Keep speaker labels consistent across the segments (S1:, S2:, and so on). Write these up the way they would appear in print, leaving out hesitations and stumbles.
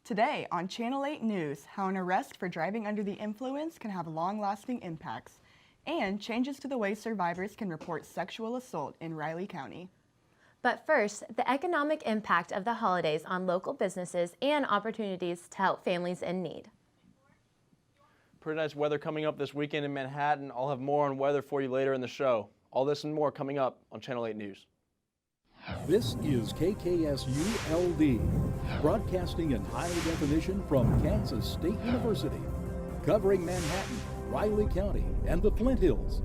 S1: Today on Channel 8 News, how an arrest for driving under the influence can have long-lasting impacts, and changes to the way survivors can report sexual assault in Riley County.
S2: But first, the economic impact of the holidays on local businesses and opportunities to help families in need.
S3: Pretty nice weather coming up this weekend in Manhattan. I'll have more on weather for you later in the show. All this and more coming up on Channel 8 News.
S4: This is KSU LD, broadcasting in high definition from Kansas State University, covering Manhattan, Riley County, and the Flint Hills.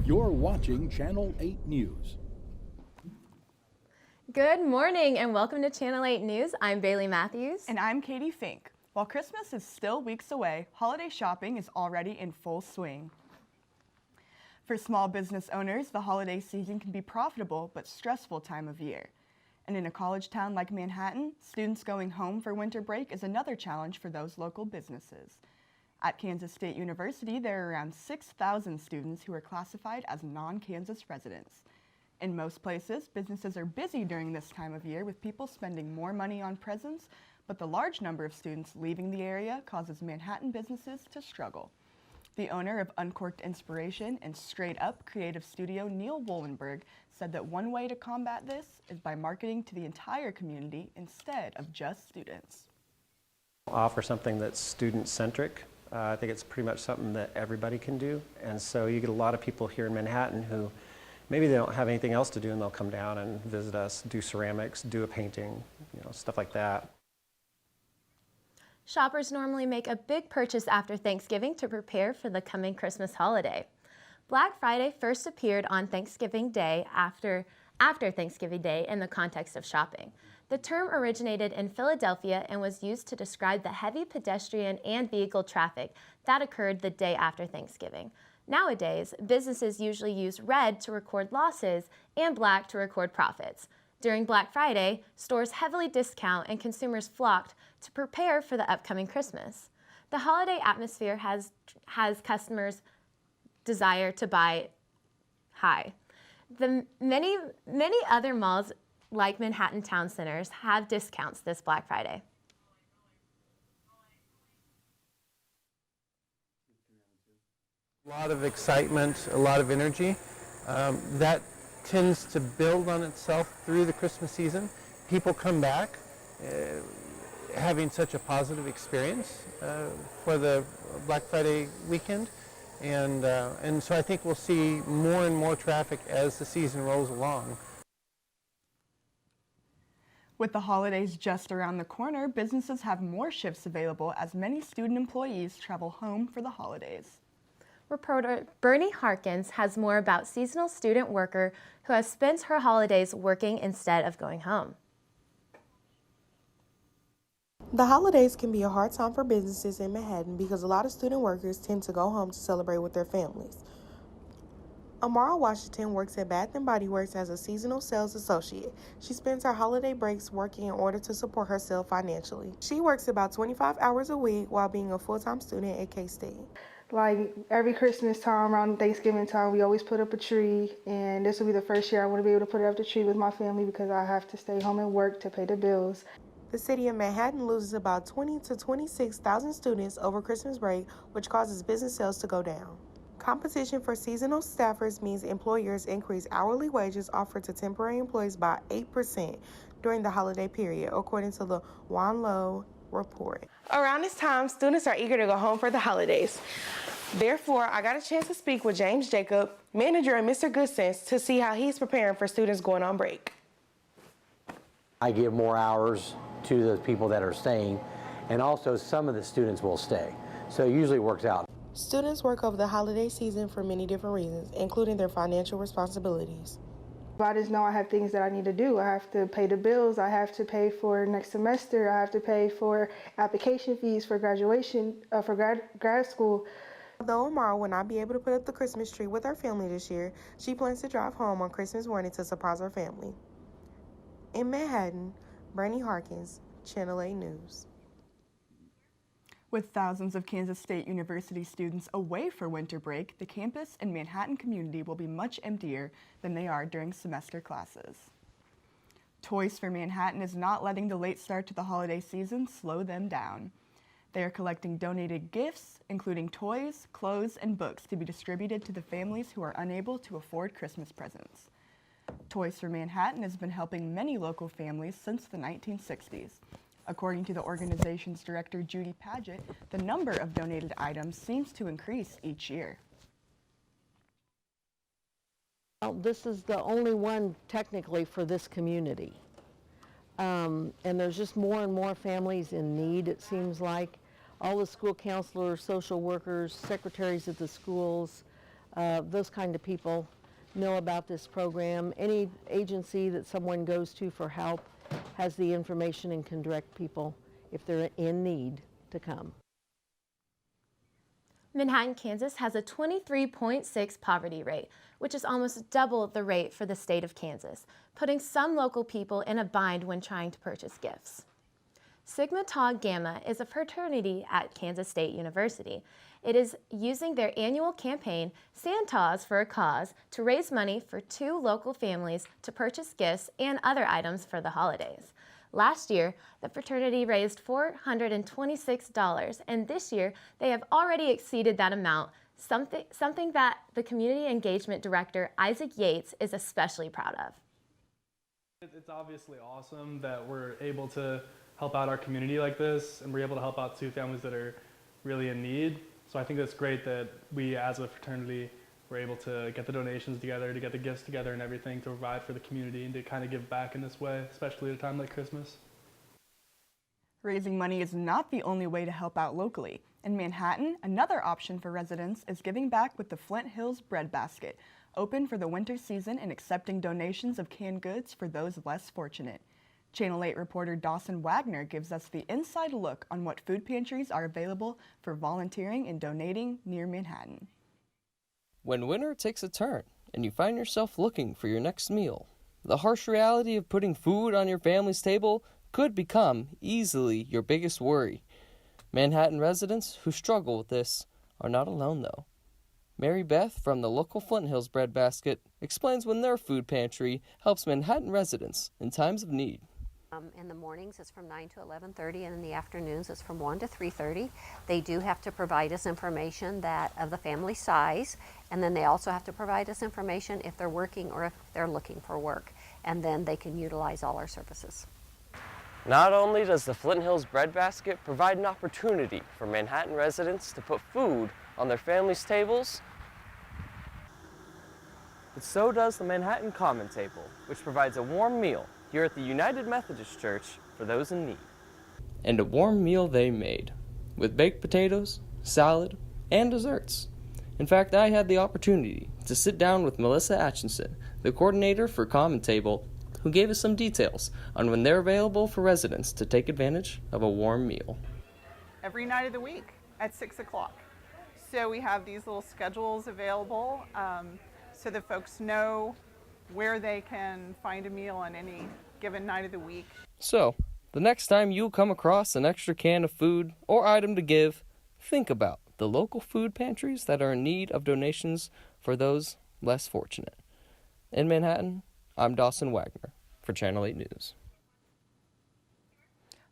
S4: You're watching Channel 8 News.
S2: Good morning and welcome to Channel 8 News. I'm Bailey Matthews.
S1: And I'm Katie Fink. While Christmas is still weeks away, holiday shopping is already in full swing. For small business owners, the holiday season can be profitable but stressful time of year. And in a college town like Manhattan, students going home for winter break is another challenge for those local businesses. At Kansas State University, there are around 6,000 students who are classified as non-Kansas residents. In most places, businesses are busy during this time of year with people spending more money on presents, but the large number of students leaving the area causes Manhattan businesses to struggle. The owner of Uncorked Inspiration and Straight Up creative studio, Neil Wollenberg, said that one way to combat this is by marketing to the entire community instead of just students.
S5: Offer something that's student-centric. I think it's pretty much something that everybody can do. And so you get a lot of people here in Manhattan who maybe they don't have anything else to do and they'll come down and visit us, do ceramics, do a painting, stuff like that.
S2: Shoppers normally make a big purchase after Thanksgiving to prepare for the coming Christmas holiday. Black Friday first appeared on Thanksgiving Day after Thanksgiving Day in the context of shopping. The term originated in Philadelphia and was used to describe the heavy pedestrian and vehicle traffic that occurred the day after Thanksgiving. Nowadays, businesses usually use red to record losses and black to record profits. During Black Friday, stores heavily discount and consumers flocked to prepare for the upcoming Christmas. The holiday atmosphere has customers' desire to buy high. The many other malls like Manhattan Town Centers have discounts this Black Friday.
S6: A lot of excitement, a lot of energy. That tends to build on itself through the Christmas season. People come back having such a positive experience for the Black Friday weekend. And so I think we'll see more and more traffic as the season rolls along.
S1: With the holidays just around the corner, businesses have more shifts available as many student employees travel home for the holidays.
S2: Reporter Bernie Harkins has more about seasonal student worker who has spent her holidays working instead of going home.
S7: The holidays can be a hard time for businesses in Manhattan because a lot of student workers tend to go home to celebrate with their families. Amara Washington works at Bath & Body Works as a seasonal sales associate. She spends her holiday breaks working in order to support herself financially. She works about 25 hours a week while being a full-time student at K-State.
S8: Like every Christmas time, around Thanksgiving time, we always put up a tree, and this will be the first year I want to be able to put up the tree with my family because I have to stay home and work to pay the bills.
S7: The city of Manhattan loses about 20 to 26,000 students over Christmas break, which causes business sales to go down. Competition for seasonal staffers means employers increase hourly wages offered to temporary employees by 8% during the holiday period, according to the Wan Lo report.
S9: Around this time, students are eager to go home for the holidays. Therefore, I got a chance to speak with James Jacob, manager at Mr. Good Sense, to see how he's preparing for students going on break.
S10: I give more hours to the people that are staying, and also some of the students will stay. So it usually works out.
S7: Students work over the holiday season for many different reasons, including their financial responsibilities.
S8: I just know I have things that I need to do. I have to pay the bills. I have to pay for next semester. I have to pay for application fees for graduation, for grad school.
S7: Although Amara will not be able to put up the Christmas tree with her family this year, she plans to drive home on Christmas morning to surprise her family. In Manhattan, Bernie Harkins, Channel 8 News.
S1: With thousands of Kansas State University students away for winter break, the campus and Manhattan community will be much emptier than they are during semester classes. Toys for Manhattan is not letting the late start to the holiday season slow them down. They are collecting donated gifts, including toys, clothes, and books to be distributed to the families who are unable to afford Christmas presents. Toys for Manhattan has been helping many local families since the 1960s. According to the organization's director, Judy Paget, the number of donated items seems to increase each year.
S11: Well, this is the only one technically for this community. And there's just more and more families in need, it seems like. All the school counselors, social workers, secretaries at the schools, those kind of people know about this program. Any agency that someone goes to for help has the information and can direct people if they're in need to come.
S2: Manhattan, Kansas has a 23.6 poverty rate, which is almost double the rate for the state of Kansas, putting some local people in a bind when trying to purchase gifts. Sigma Tau Gamma is a fraternity at Kansas State University. It is using their annual campaign, Santas for a Cause, to raise money for 2 local families to purchase gifts and other items for the holidays. Last year, the fraternity raised $426, and this year they have already exceeded that amount, something that the Community Engagement Director, Isaac Yates, is especially proud of.
S12: It's obviously awesome that we're able to help out our community like this, and we're able to help out 2 families that are really in need. So I think it's great that we as a fraternity were able to get the donations together, to get the gifts together and everything to provide for the community and to kind of give back in this way, especially at a time like Christmas.
S1: Raising money is not the only way to help out locally. In Manhattan, another option for residents is giving back with the Flint Hills Bread Basket, open for the winter season and accepting donations of canned goods for those less fortunate. Channel 8 reporter Dawson Wagner gives us the inside look on what food pantries are available for volunteering and donating near Manhattan.
S13: When winter takes a turn and you find yourself looking for your next meal, the harsh reality of putting food on your family's table could become easily your biggest worry. Manhattan residents who struggle with this are not alone, though. Mary Beth from the local Flint Hills Bread Basket explains when their food pantry helps Manhattan residents in times of need.
S14: In the mornings it's from 9 to 11:30, and in the afternoons it's from 1 to 3:30. They do have to provide us information that of the family size, and then they also have to provide us information if they're working or if they're looking for work, and then they can utilize all our services.
S13: Not only does the Flint Hills Bread Basket provide an opportunity for Manhattan residents to put food on their families' tables, but so does the Manhattan Common Table, which provides a warm meal here at the United Methodist Church for those in need. And a warm meal they made, with baked potatoes, salad, and desserts. In fact, I had the opportunity to sit down with Melissa Atchison, the coordinator for Common Table, who gave us some details on when they're available for residents to take advantage of a warm meal.
S15: Every night of the week at 6 o'clock. So we have these little schedules available so that folks know where they can find a meal on any given night of the week.
S13: So, the next time you come across an extra can of food or item to give, think about the local food pantries that are in need of donations for those less fortunate. In Manhattan, I'm Dawson Wagner for Channel 8 News.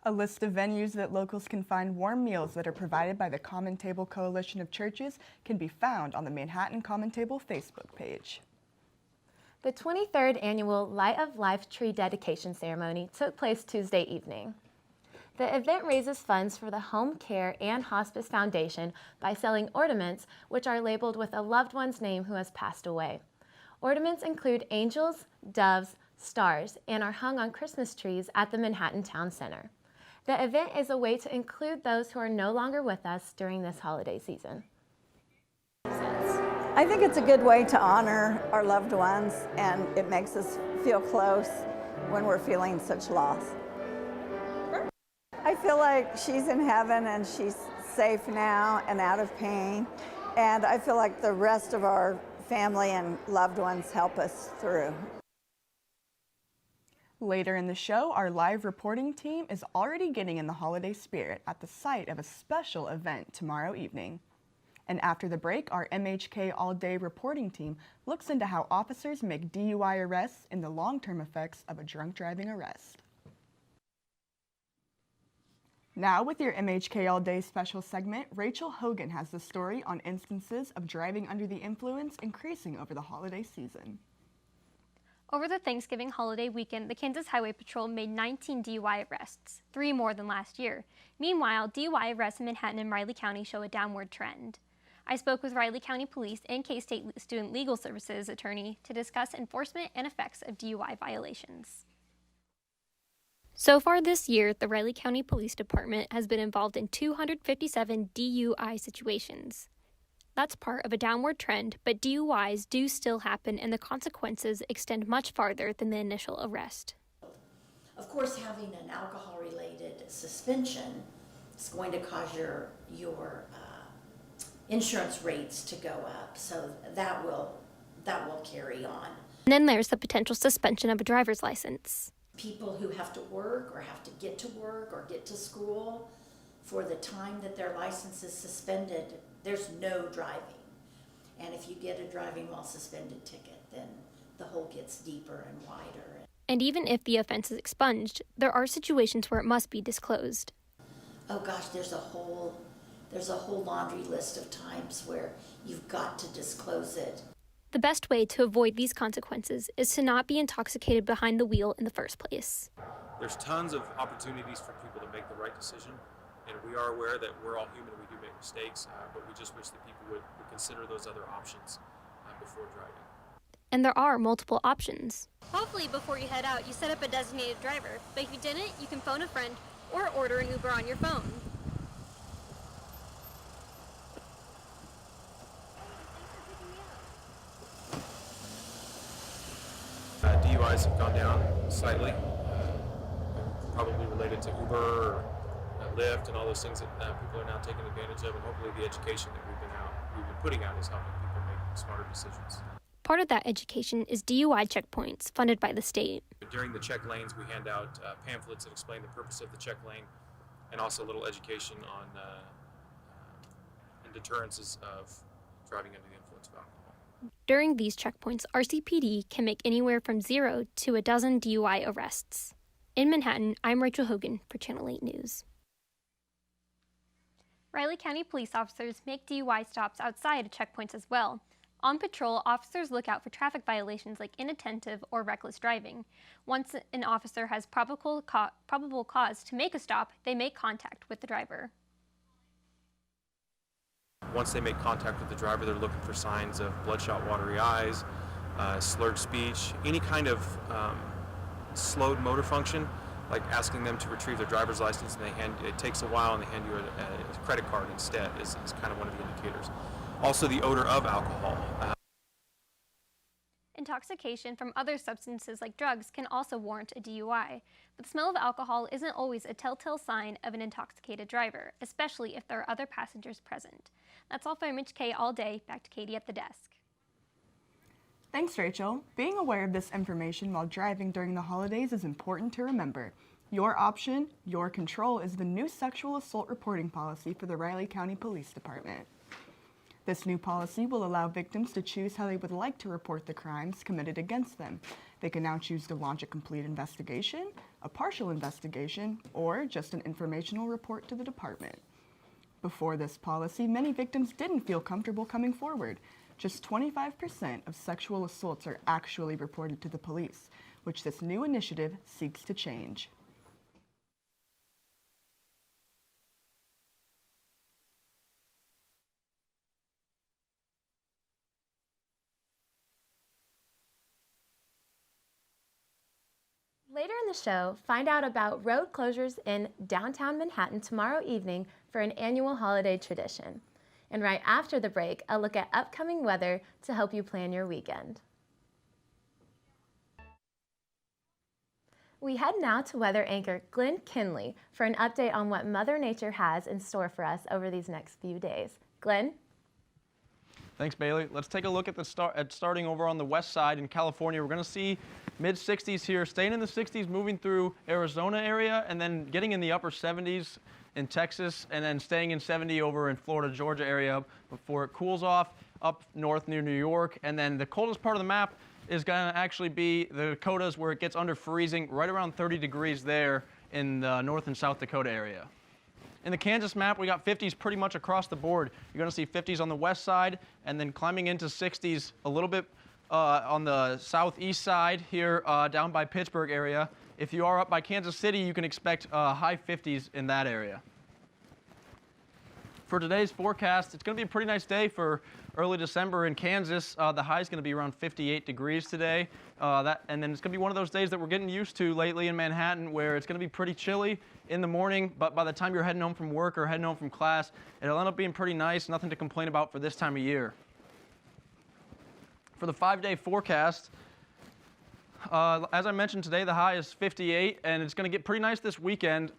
S1: A list of venues that locals can find warm meals that are provided by the Common Table Coalition of Churches can be found on the Manhattan Common Table Facebook page.
S2: The 23rd annual Light of Life tree dedication ceremony took place Tuesday evening. The event raises funds for the Home Care and Hospice Foundation by selling ornaments which are labeled with a loved one's name who has passed away. Ornaments include angels, doves, stars, and are hung on Christmas trees at the Manhattan Town Center. The event is a way to include those who are no longer with us during this holiday season.
S16: I think it's a good way to honor our loved ones, and it makes us feel close when we're feeling such loss. I feel like she's in heaven and she's safe now and out of pain, and I feel like the rest of our family and loved ones help us through.
S1: Later in the show, our live reporting team is already getting in the holiday spirit at the site of a special event tomorrow evening. And after the break, our MHK All-Day reporting team looks into how officers make DUI arrests and the long-term effects of a drunk driving arrest. Now with your MHK All Day special segment, Rachel Hogan has the story on instances of driving under the influence increasing over the holiday season.
S17: Over the Thanksgiving holiday weekend, the Kansas Highway Patrol made 19 DUI arrests, 3 more than last year. Meanwhile, DUI arrests in Manhattan and Riley County show a downward trend. I spoke with Riley County Police and K-State Student Legal Services attorney to discuss enforcement and effects of DUI violations. So far this year, the Riley County Police Department has been involved in 257 DUI situations. That's part of a downward trend, but DUIs do still happen and the consequences extend much farther than the initial arrest.
S18: Of course, having an alcohol-related suspension is going to cause your insurance rates to go up, so that will carry on.
S17: And then there's the potential suspension of a driver's license.
S18: People who have to work or have to get to work or get to school, for the time that their license is suspended, there's no driving. And if you get a driving while suspended ticket, then the hole gets deeper and wider.
S17: And even if the offense is expunged, there are situations where it must be disclosed.
S18: Oh gosh, there's a whole laundry list of times where you've got to disclose it.
S17: The best way to avoid these consequences is to not be intoxicated behind the wheel in the first place.
S19: There's tons of opportunities for people to make the right decision, and we are aware that we're all human and we do make mistakes, but we just wish that people would consider those other options before driving.
S17: And there are multiple options. Hopefully before you head out, you set up a designated driver, but if you didn't, you can phone a friend or order an Uber on your phone.
S19: DUIs have gone down slightly, probably related to Uber or Lyft and all those things that people are now taking advantage of, and hopefully the education that we've been putting out is helping people make smarter decisions.
S17: Part of that education is DUI checkpoints funded by the state.
S19: During the check lanes, we hand out pamphlets that explain the purpose of the check lane, and also a little education on and deterrences of driving under the influence of alcohol.
S17: During these checkpoints, RCPD can make anywhere from 0 to a dozen DUI arrests. In Manhattan, I'm Rachel Hogan for Channel 8 News. Riley County police officers make DUI stops outside of checkpoints as well. On patrol, officers look out for traffic violations like inattentive or reckless driving. Once an officer has probable cause to make a stop, they make contact with the driver.
S19: Once they make contact with the driver, they're looking for signs of bloodshot, watery eyes, slurred speech, any kind of slowed motor function, like asking them to retrieve their driver's license, and it takes a while, and they hand you a credit card instead, is kind of one of the indicators. Also, the odor of alcohol.
S17: Intoxication from other substances like drugs can also warrant a DUI, but the smell of alcohol isn't always a telltale sign of an intoxicated driver, especially if there are other passengers present. That's all for MHK All Day. Back to Katie at the desk.
S1: Thanks, Rachel. Being aware of this information while driving during the holidays is important to remember. Your option, your control is the new sexual assault reporting policy for the Riley County Police Department. This new policy will allow victims to choose how they would like to report the crimes committed against them. They can now choose to launch a complete investigation, a partial investigation, or just an informational report to the department. Before this policy, many victims didn't feel comfortable coming forward. Just 25% of sexual assaults are actually reported to the police, which this new initiative seeks to change.
S2: Later in the show, find out about road closures in downtown Manhattan tomorrow evening for an annual holiday tradition. And right after the break, a look at upcoming weather to help you plan your weekend. We head now to weather anchor Glenn Kinley for an update on what Mother Nature has in store for us over these next few days. Glenn?
S3: Thanks, Bailey. Let's take a look at starting over on the west side in California. We're going to see mid-60s here, staying in the 60s, moving through Arizona area, and then getting in the upper 70s in Texas, and then staying in 70 over in Florida, Georgia area before it cools off up north near New York. And then the coldest part of the map is going to actually be the Dakotas, where it gets under freezing, right around 30 degrees there in the North and South Dakota area. In the Kansas map, we got 50s pretty much across the board. You're going to see 50s on the west side, and then climbing into 60s a little bit on the southeast side here down by Pittsburgh area. If you are up by Kansas City, you can expect high 50s in that area. For today's forecast, it's going to be a pretty nice day for early December in Kansas. The high is going to be around 58 degrees today. And then it's going to be one of those days that we're getting used to lately in Manhattan, where it's going to be pretty chilly in the morning, but by the time you're heading home from work or heading home from class, it'll end up being pretty nice. Nothing to complain about for this time of year. For the 5-day forecast, as I mentioned today, the high is 58, and it's going to get pretty nice this weekend.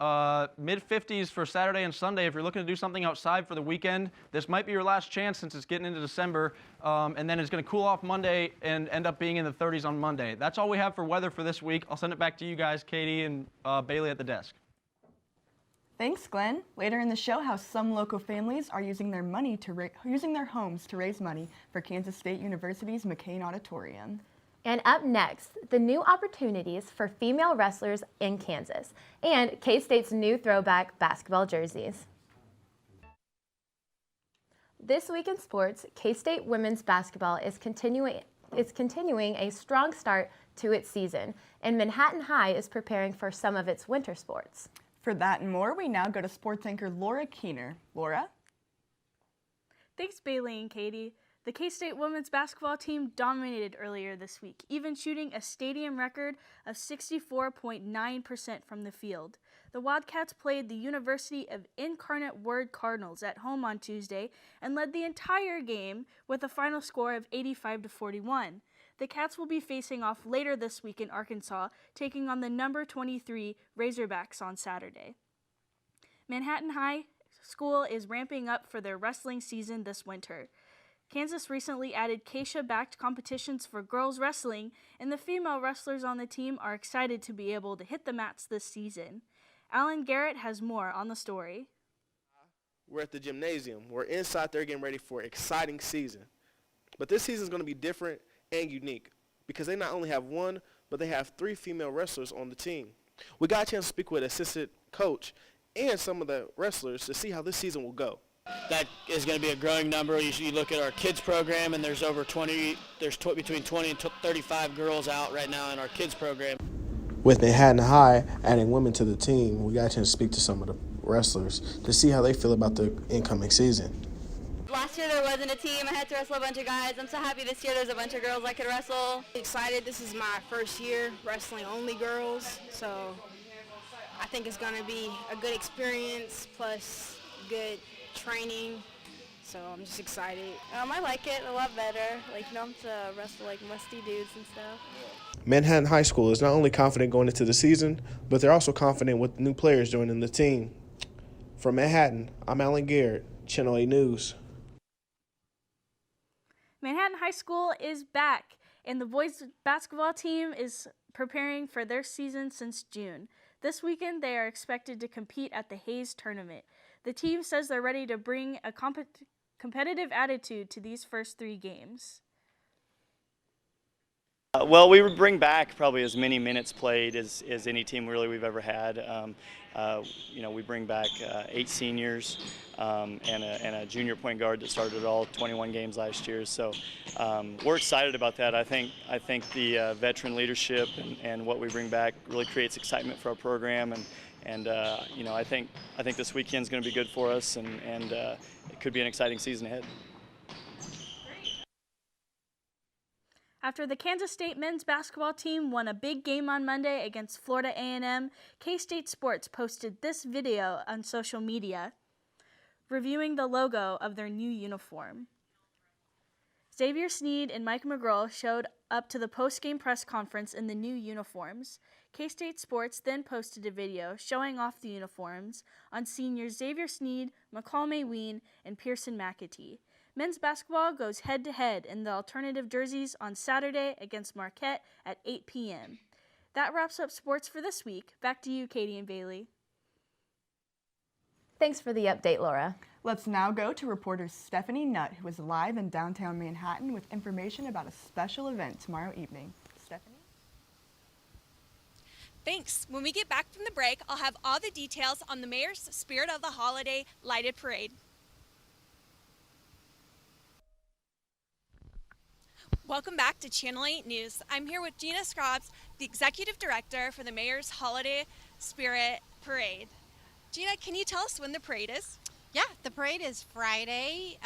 S3: Mid-50s for Saturday and Sunday. If you're looking to do something outside for the weekend, this might be your last chance since it's getting into December. And then it's going to cool off Monday and end up being in the 30s on Monday. That's all we have for weather for this week. I'll send it back to you guys, Katie and Bailey at the desk.
S1: Thanks, Glenn. Later in the show, how some local families are using their homes to raise money for Kansas State University's McCain Auditorium.
S2: And up next, the new opportunities for female wrestlers in Kansas and K-State's new throwback basketball jerseys. This week in sports, K-State women's basketball is continuing a strong start to its season, and Manhattan High is preparing for some of its winter sports.
S1: For that and more, we now go to sports anchor Laura Keener. Laura?
S20: Thanks, Bailey and Katie. The K-State women's basketball team dominated earlier this week, even shooting a stadium record of 64.9% from the field. The Wildcats played the University of Incarnate Word Cardinals at home on Tuesday and led the entire game with a final score of 85-41. The Cats will be facing off later this week in Arkansas, taking on the number 23 Razorbacks on Saturday. Manhattan High School is ramping up for their wrestling season this winter. Kansas recently added KSU-backed competitions for girls wrestling, and the female wrestlers on the team are excited to be able to hit the mats this season. Alan Garrett has more on the story.
S21: We're at the gymnasium. We're inside there getting ready for an exciting season. But this season is going to be different and unique because they not only have one, but they have 3 female wrestlers on the team. We got a chance to speak with assistant coach and some of the wrestlers to see how this season will go.
S22: That is going to be a growing number. You look at our kids program, and there's between 20 and 35 girls out right now in our kids program.
S21: With Manhattan High adding women to the team, we got a chance to speak to some of the wrestlers to see how they feel about the incoming season.
S23: Last year there wasn't a team. I had to wrestle a bunch of guys. I'm so happy this year there's a bunch of girls I could wrestle.
S24: Excited. This is my first year wrestling only girls, so I think it's going to be a good experience plus good training, so I'm just excited.
S23: I like it a lot better. I'm to wrestle musty dudes and stuff.
S21: Manhattan High School is not only confident going into the season, but they're also confident with new players joining the team. From Manhattan, I'm Alan Garrett, Channel 8 News.
S20: Manhattan High School is back, and the boys basketball team is preparing for their season since June. This weekend, they are expected to compete at the Hayes Tournament. The team says they're ready to bring a competitive attitude to these first 3 games.
S25: Well, we would bring back probably as many minutes played as any team really we've ever had. We bring back 8 seniors and a junior point guard that started all 21 games last year. So we're excited about that. I think the veteran leadership and what we bring back really creates excitement for our program. And I think this weekend's going to be good for us, and it could be an exciting season ahead.
S20: After the Kansas State men's basketball team won a big game on Monday against Florida A&M, K-State Sports posted this video on social media, reviewing the logo of their new uniform. Xavier Sneed and Mike McGraw showed up to the post-game press conference in the new uniforms. K-State Sports then posted a video showing off the uniforms on seniors Xavier Sneed, McCall Mayween, and Pearson McAtee. Men's basketball goes head-to-head in the alternative jerseys on Saturday against Marquette at 8 p.m. That wraps up sports for this week. Back to you, Katie and Bailey.
S2: Thanks for the update, Laura.
S1: Let's now go to reporter Stephanie Nutt, who is live in downtown Manhattan with information about a special event tomorrow evening. Stephanie?
S4: Thanks. When we get back from the break, I'll have all the details on the Mayor's Spirit of the Holiday lighted parade. Welcome back to Channel 8 News. I'm here with Gina Scrobbs, the Executive Director for the Mayor's Holiday Spirit Parade. Gina, can you tell us when the parade is?
S5: Yeah, the parade is Friday,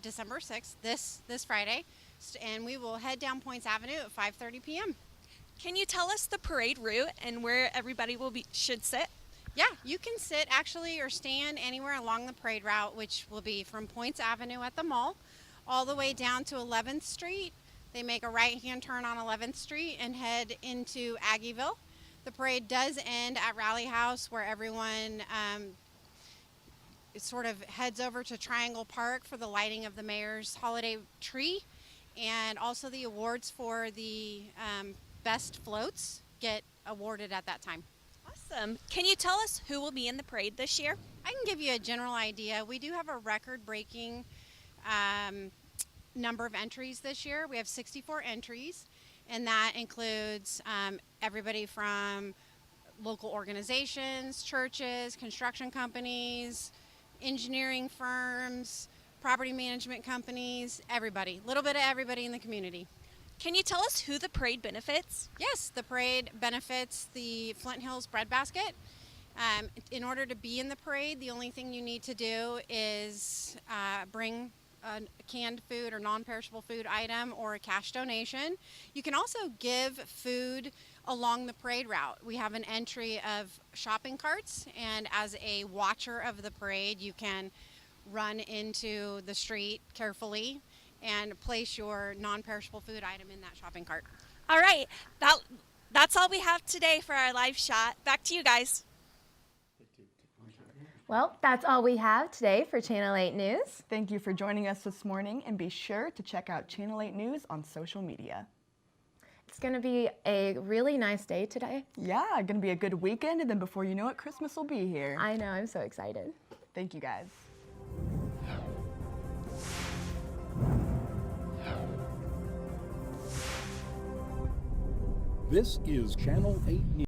S5: December 6th, this Friday, and we will head down Points Avenue at 5:30 p.m.
S4: Can you tell us the parade route and where everybody should sit?
S5: Yeah, you can sit actually or stand anywhere along the parade route, which will be from Points Avenue at the mall all the way down to 11th Street. They make a right-hand turn on 11th Street and head into Aggieville. The parade does end at Rally House, where everyone sort of heads over to Triangle Park for the lighting of the mayor's holiday tree, and also the awards for the best floats get awarded at that time.
S4: Awesome. Can you tell us who will be in the parade this year?
S5: I can give you a general idea. We do have a record-breaking number of entries this year. We have 64 entries, and that includes everybody from local organizations, churches, construction companies, engineering firms, property management companies, everybody. A little bit of everybody in the community.
S4: Can you tell us who the parade benefits?
S5: Yes, the parade benefits the Flint Hills Breadbasket. In order to be in the parade, the only thing you need to do is bring a canned food or non-perishable food item or a cash donation. You can also give food along the parade route. We have an entry of shopping carts, and as a watcher of the parade, you can run into the street carefully and place your non-perishable food item in that shopping cart.
S4: All right, that's all we have today for our live shot. Back to you guys.
S2: Well, that's all we have today for Channel 8 News.
S1: Thank you for joining us this morning, and be sure to check out Channel 8 News on social media.
S2: It's going to be a really nice day today.
S1: Yeah, going to be a good weekend, and then before you know it, Christmas will be here.
S2: I know, I'm so excited.
S1: Thank you, guys.
S6: This is Channel 8 News.